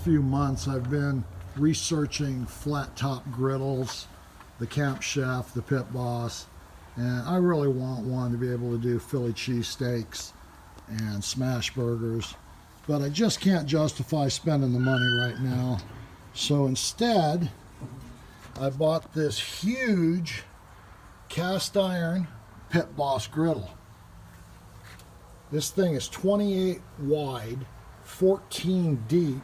few months I've been researching flat top griddles, the Camp Chef, the Pit Boss, and I really want one to be able to do Philly cheesesteaks and smash burgers, but I just can't justify spending the money right now. So instead, I bought this huge cast iron Pit Boss griddle. This thing is 28 wide, 14 deep,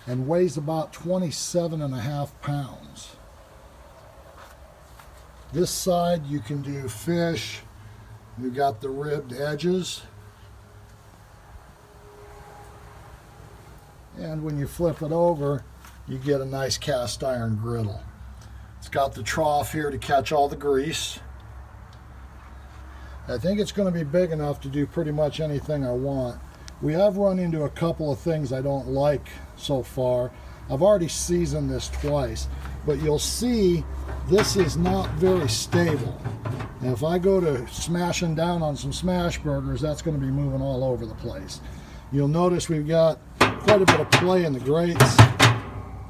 and weighs about 27.5 pounds. This side you can do fish. You've got the ribbed edges. And when you flip it over, you get a nice cast iron griddle. It's got the trough here to catch all the grease. I think it's going to be big enough to do pretty much anything I want. We have run into a couple of things I don't like so far. I've already seasoned this twice, but you'll see this is not very stable. And if I go to smashing down on some smash burgers, that's going to be moving all over the place. You'll notice we've got quite a bit of play in the grates.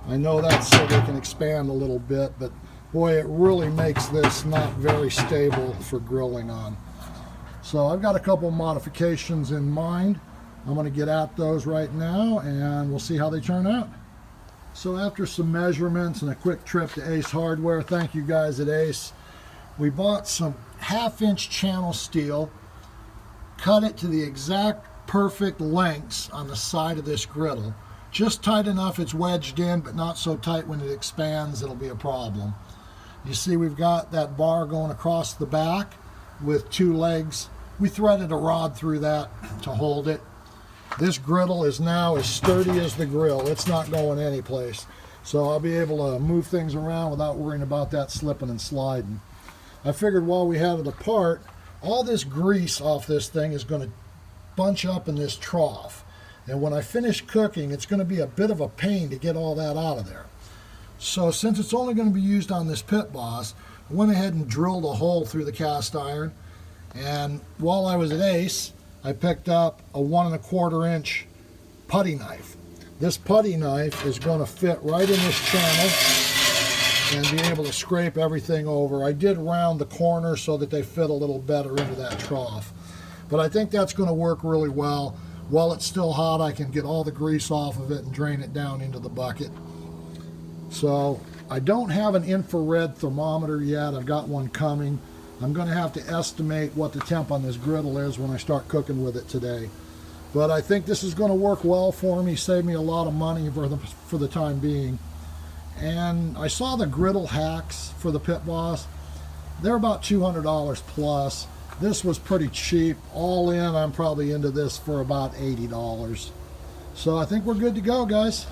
I know that's so they can expand a little bit, but boy, it really makes this not very stable for grilling on. So I've got a couple modifications in mind. I'm going to get at those right now and we'll see how they turn out. So after some measurements and a quick trip to Ace Hardware, thank you guys at Ace, we bought some 1/2-inch channel steel, cut it to the exact perfect lengths on the side of this griddle. Just tight enough it's wedged in, but not so tight when it expands it'll be a problem. You see we've got that bar going across the back with 2 legs. We threaded a rod through that to hold it. This griddle is now as sturdy as the grill. It's not going anyplace. So I'll be able to move things around without worrying about that slipping and sliding. I figured while we had it apart, all this grease off this thing is going to bunch up in this trough. And when I finish cooking, it's going to be a bit of a pain to get all that out of there. So since it's only going to be used on this Pit Boss, I went ahead and drilled a hole through the cast iron. And while I was at Ace, I picked up a 1 1/4 inch putty knife. This putty knife is going to fit right in this channel and be able to scrape everything over. I did round the corners so that they fit a little better into that trough. But I think that's going to work really well. While it's still hot, I can get all the grease off of it and drain it down into the bucket. So I don't have an infrared thermometer yet. I've got one coming. I'm going to have to estimate what the temp on this griddle is when I start cooking with it today. But I think this is going to work well for me, save me a lot of money for the time being. And I saw the griddle hacks for the Pit Boss. They're about $200 plus. This was pretty cheap. All in, I'm probably into this for about $80. So I think we're good to go, guys.